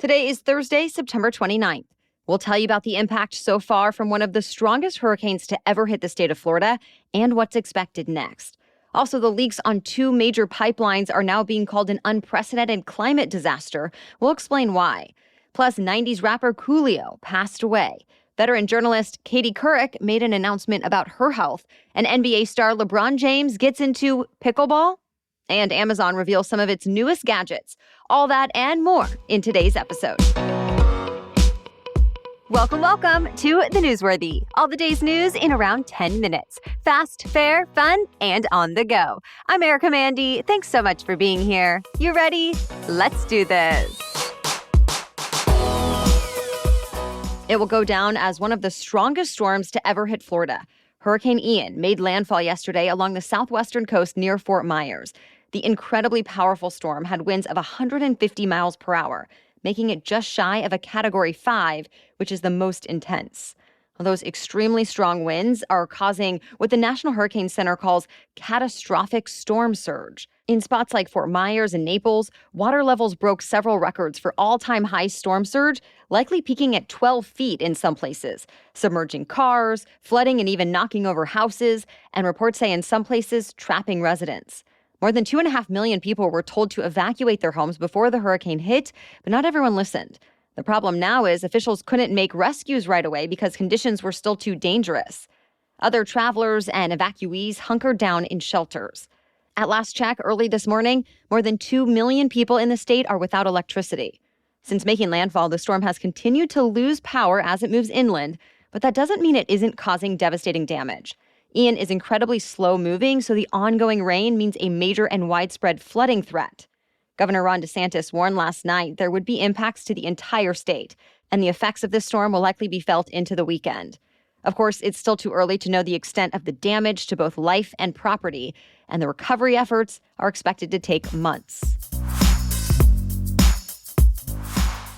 Today is Thursday, September 29th. We'll tell you about the impact so far from one of the strongest hurricanes to ever hit the state of Florida and what's expected next. Also, the leaks on two major pipelines are now being called an unprecedented climate disaster. We'll explain why. Plus, 90s rapper Coolio passed away. Veteran journalist Katie Couric made an announcement about her health. And NBA star LeBron James gets into pickleball. And Amazon reveals some of its newest gadgets. All that and more in today's episode. Welcome to The Newsworthy. All the day's news in around 10 minutes. Fast, fair, fun, and on the go. I'm Erica Mandy. Thanks so much for being here. You ready? Let's do this. It will go down as one of the strongest storms to ever hit Florida. Hurricane Ian made landfall yesterday along the southwestern coast near Fort Myers. The incredibly powerful storm had winds of 150 miles per hour, making it just shy of a Category 5, which is the most intense. Those extremely strong winds are causing what the National Hurricane Center calls catastrophic storm surge. In spots like Fort Myers and Naples, water levels broke several records for all-time high storm surge, likely peaking at 12 feet in some places, submerging cars, flooding and even knocking over houses, and reports say in some places trapping residents. More than 2.5 million people were told to evacuate their homes before the hurricane hit, but not everyone listened. The problem now is officials couldn't make rescues right away because conditions were still too dangerous. Other travelers and evacuees hunkered down in shelters. At last check early this morning, more than 2 million people in the state are without electricity. Since making landfall, the storm has continued to lose power as it moves inland, but that doesn't mean it isn't causing devastating damage. Ian is incredibly slow moving, so the ongoing rain means a major and widespread flooding threat. Governor Ron DeSantis warned last night there would be impacts to the entire state, and the effects of this storm will likely be felt into the weekend. Of course, it's still too early to know the extent of the damage to both life and property, and the recovery efforts are expected to take months.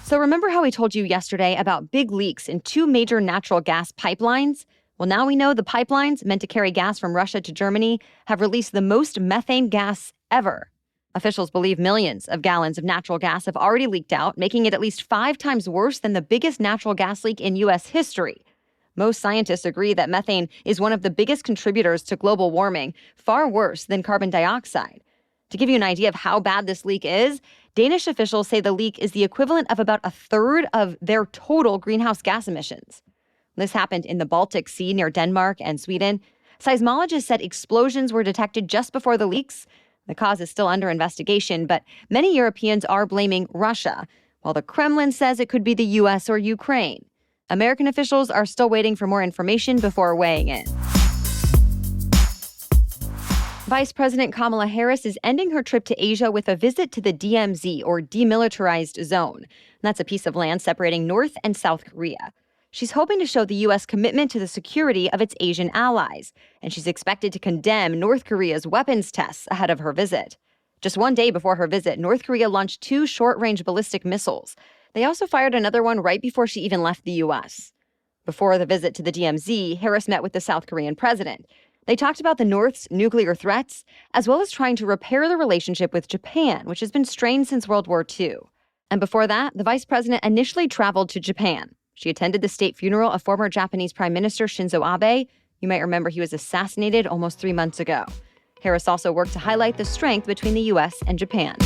So remember how we told you yesterday about big leaks in two major natural gas pipelines? Well, now we know the pipelines meant to carry gas from Russia to Germany have released the most methane gas ever. Officials believe millions of gallons of natural gas have already leaked out, making it at least 5 times worse than the biggest natural gas leak in U.S. history. Most scientists agree that methane is one of the biggest contributors to global warming, far worse than carbon dioxide. To give you an idea of how bad this leak is, Danish officials say the leak is the equivalent of about a third of their total greenhouse gas emissions. This happened in the Baltic Sea near Denmark and Sweden. Seismologists said explosions were detected just before the leaks. The cause is still under investigation, but many Europeans are blaming Russia, while the Kremlin says it could be the U.S. or Ukraine. American officials are still waiting for more information before weighing in. Vice President Kamala Harris is ending her trip to Asia with a visit to the DMZ, or Demilitarized Zone. That's a piece of land separating North and South Korea. She's hoping to show the U.S. commitment to the security of its Asian allies, and she's expected to condemn North Korea's weapons tests ahead of her visit. Just one day before her visit, North Korea launched 2 short-range ballistic missiles. They also fired another one right before she even left the U.S. Before the visit to the DMZ, Harris met with the South Korean president. They talked about the North's nuclear threats, as well as trying to repair the relationship with Japan, which has been strained since World War II. And before that, the vice president initially traveled to Japan. She attended the state funeral of former Japanese Prime Minister Shinzo Abe. You might remember he was assassinated almost 3 months ago. Harris also worked to highlight the strength between the U.S. and Japan.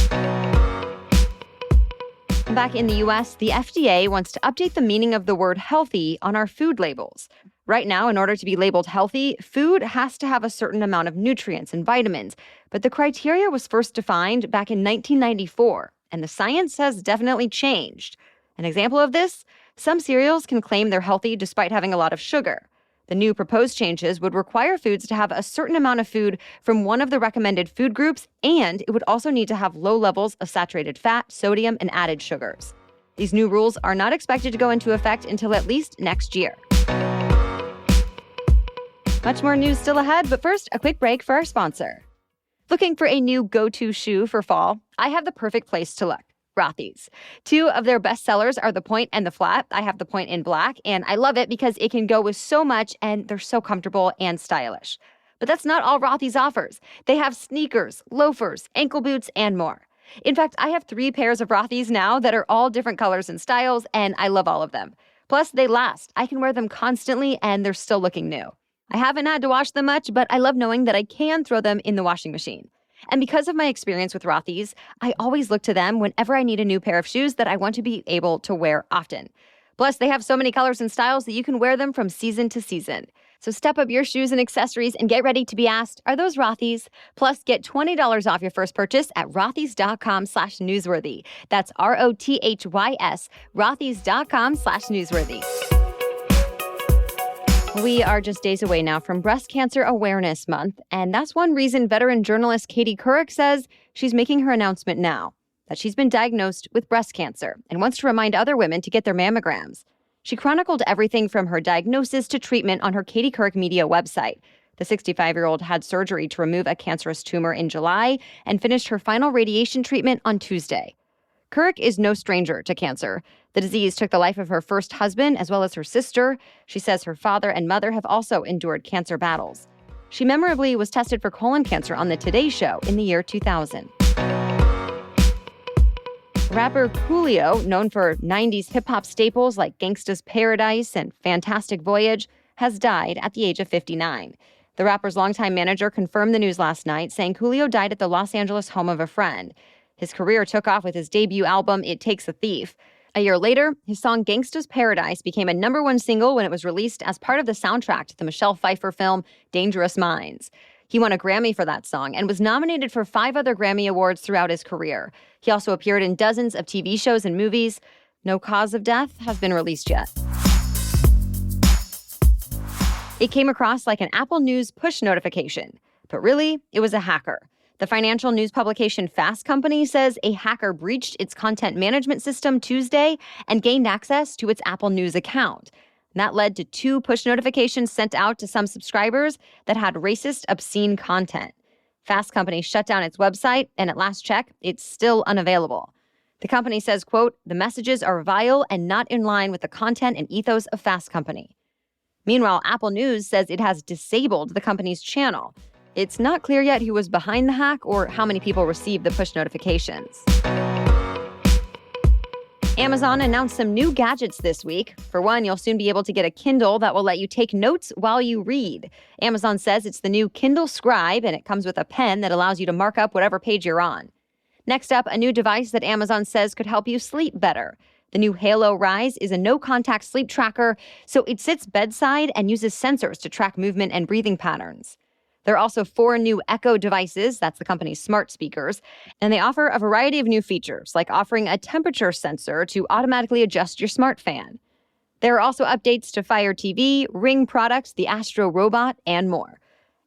Back in the U.S., the FDA wants to update the meaning of the word healthy on our food labels. Right now, in order to be labeled healthy, food has to have a certain amount of nutrients and vitamins. But the criteria was first defined back in 1994, and the science has definitely changed. An example of this? Some cereals can claim they're healthy despite having a lot of sugar. The new proposed changes would require foods to have a certain amount of food from one of the recommended food groups, and it would also need to have low levels of saturated fat, sodium, and added sugars. These new rules are not expected to go into effect until at least next year. Much more news still ahead, but first, a quick break for our sponsor. Looking for a new go-to shoe for fall? I have the perfect place to look. Rothy's. 2 of their best sellers are the Point and the Flat. I have the Point in black, and I love it because it can go with so much, and they're so comfortable and stylish. But that's not all Rothy's offers. They have sneakers, loafers, ankle boots, and more. In fact, I have 3 pairs of Rothy's now that are all different colors and styles, and I love all of them. Plus, they last. I can wear them constantly, and they're still looking new. I haven't had to wash them much, but I love knowing that I can throw them in the washing machine. And because of my experience with Rothy's, I always look to them whenever I need a new pair of shoes that I want to be able to wear often. Plus, they have so many colors and styles that you can wear them from season to season. So step up your shoes and accessories and get ready to be asked, are those Rothy's? Plus, get $20 off your first purchase at rothys.com/newsworthy. That's ROTHYS, rothys.com/newsworthy. We are just days away now from Breast Cancer Awareness Month, and that's one reason veteran journalist Katie Couric says she's making her announcement now, that she's been diagnosed with breast cancer and wants to remind other women to get their mammograms. She chronicled everything from her diagnosis to treatment on her Katie Couric Media website. The 65-year-old had surgery to remove a cancerous tumor in July and finished her final radiation treatment on Tuesday. Couric is no stranger to cancer. The disease took the life of her first husband as well as her sister. She says her father and mother have also endured cancer battles. She memorably was tested for colon cancer on the Today Show in the year 2000. Rapper Coolio, known for 90s hip-hop staples like Gangsta's Paradise and Fantastic Voyage, has died at the age of 59. The rapper's longtime manager confirmed the news last night, saying Coolio died at the Los Angeles home of a friend. His career took off with his debut album, It Takes a Thief. A year later, his song Gangsta's Paradise became a #1 single when it was released as part of the soundtrack to the Michelle Pfeiffer film Dangerous Minds. He won a Grammy for that song and was nominated for 5 other Grammy Awards throughout his career. He also appeared in dozens of TV shows and movies. No cause of death has been released yet. It came across like an Apple News push notification, but really, it was a hacker. The financial news publication Fast Company says a hacker breached its content management system Tuesday and gained access to its Apple News account. That led to 2 push notifications sent out to some subscribers that had racist, obscene content. Fast Company shut down its website, and at last check, it's still unavailable. The company says, quote, the messages are vile and not in line with the content and ethos of Fast Company. Meanwhile, Apple News says it has disabled the company's channel. It's not clear yet who was behind the hack or how many people received the push notifications. Amazon announced some new gadgets this week. For one, you'll soon be able to get a Kindle that will let you take notes while you read. Amazon says it's the new Kindle Scribe, and it comes with a pen that allows you to mark up whatever page you're on. Next up, a new device that Amazon says could help you sleep better. The new Halo Rise is a no-contact sleep tracker, so it sits bedside and uses sensors to track movement and breathing patterns. There are also 4 new Echo devices, that's the company's smart speakers, and they offer a variety of new features, like offering a temperature sensor to automatically adjust your smart fan. There are also updates to Fire TV, Ring products, the Astro robot, and more.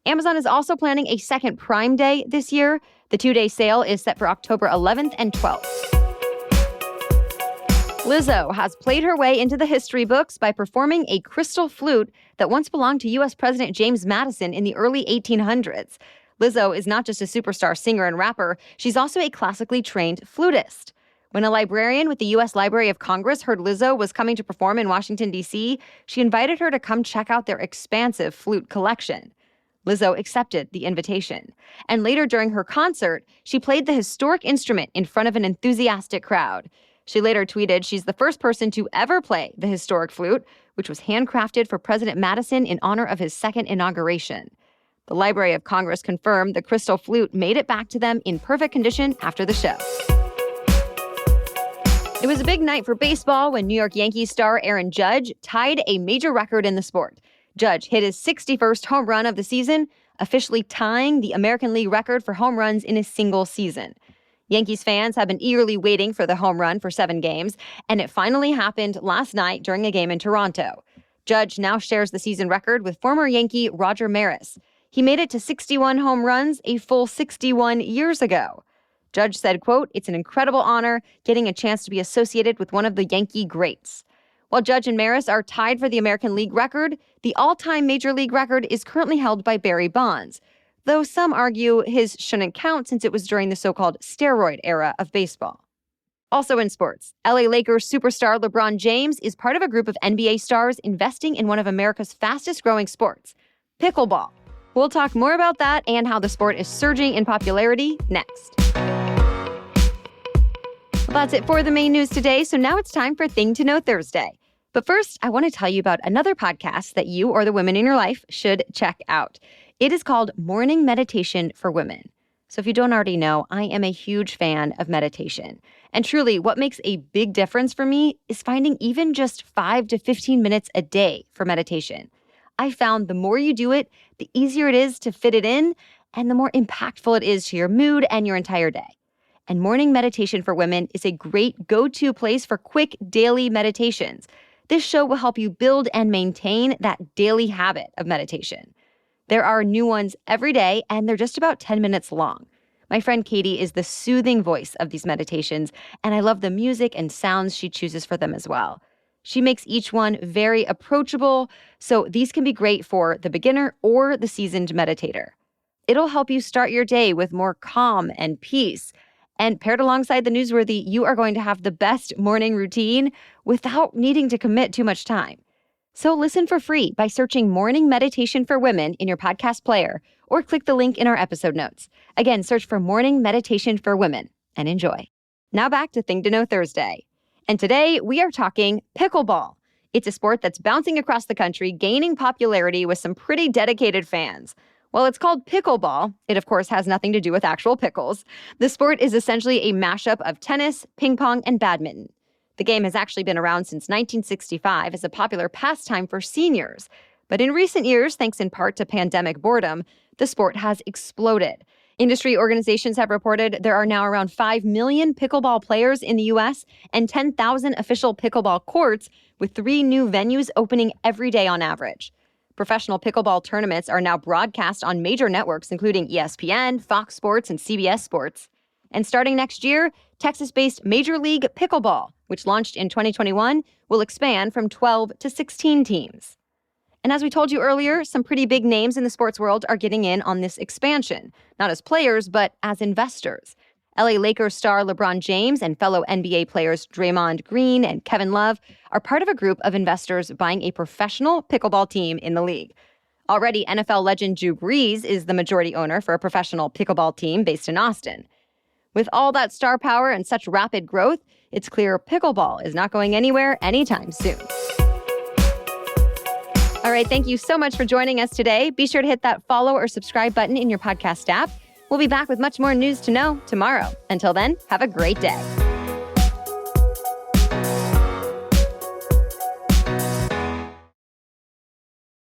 Amazon is also planning a second Prime Day this year. The 2-day sale is set for October 11th and 12th. Lizzo has played her way into the history books by performing a crystal flute that once belonged to U.S. President James Madison in the early 1800s. Lizzo is not just a superstar singer and rapper, she's also a classically trained flutist. When a librarian with the U.S. Library of Congress heard Lizzo was coming to perform in Washington, D.C., she invited her to come check out their expansive flute collection. Lizzo accepted the invitation. And later during her concert, she played the historic instrument in front of an enthusiastic crowd. She later tweeted she's the first person to ever play the historic flute, which was handcrafted for President Madison in honor of his second inauguration. The Library of Congress confirmed the crystal flute made it back to them in perfect condition after the show. It was a big night for baseball when New York Yankees star Aaron Judge tied a major record in the sport. Judge hit his 61st home run of the season, officially tying the American League record for home runs in a single season. Yankees fans have been eagerly waiting for the home run for 7 games, and it finally happened last night during a game in Toronto. Judge now shares the season record with former Yankee Roger Maris. He made it to 61 home runs a full 61 years ago. Judge said, quote, it's an incredible honor getting a chance to be associated with one of the Yankee greats. While Judge and Maris are tied for the American League record, the all-time Major League record is currently held by Barry Bonds, though some argue his shouldn't count since it was during the so-called steroid era of baseball. Also in sports, LA Lakers superstar LeBron James is part of a group of NBA stars investing in one of America's fastest-growing sports, pickleball. We'll talk more about that and how the sport is surging in popularity next. Well, that's it for the main news today. So now it's time for Thing to Know Thursday. But first, I want to tell you about another podcast that you or the women in your life should check out. It is called Morning Meditation for Women. So if you don't already know, I am a huge fan of meditation. And truly, what makes a big difference for me is finding even just 5 to 15 minutes a day for meditation. I found the more you do it, the easier it is to fit it in, and the more impactful it is to your mood and your entire day. And Morning Meditation for Women is a great go-to place for quick daily meditations. This show will help you build and maintain that daily habit of meditation. There are new ones every day, and they're just about 10 minutes long. My friend Katie is the soothing voice of these meditations, and I love the music and sounds she chooses for them as well. She makes each one very approachable, so these can be great for the beginner or the seasoned meditator. It'll help you start your day with more calm and peace. And paired alongside the newsworthy, you are going to have the best morning routine without needing to commit too much time. So listen for free by searching Morning Meditation for Women in your podcast player or click the link in our episode notes. Again, search for Morning Meditation for Women and enjoy. Now back to Thing to Know Thursday. And today we are talking pickleball. It's a sport that's bouncing across the country, gaining popularity with some pretty dedicated fans. While it's called pickleball, it of course has nothing to do with actual pickles. The sport is essentially a mashup of tennis, ping pong, and badminton. The game has actually been around since 1965 as a popular pastime for seniors. But in recent years, thanks in part to pandemic boredom, the sport has exploded. Industry organizations have reported there are now around 5 million pickleball players in the U.S. and 10,000 official pickleball courts, with 3 new venues opening every day on average. Professional pickleball tournaments are now broadcast on major networks, including ESPN, Fox Sports, and CBS Sports. And starting next year, Texas-based Major League Pickleball, which launched in 2021, will expand from 12 to 16 teams. And as we told you earlier, some pretty big names in the sports world are getting in on this expansion, not as players, but as investors. LA Lakers star LeBron James and fellow NBA players Draymond Green and Kevin Love are part of a group of investors buying a professional pickleball team in the league. Already, NFL legend Drew Brees is the majority owner for a professional pickleball team based in Austin. With all that star power and such rapid growth, it's clear pickleball is not going anywhere anytime soon. All right, thank you so much for joining us today. Be sure to hit that follow or subscribe button in your podcast app. We'll be back with much more news to know tomorrow. Until then, have a great day.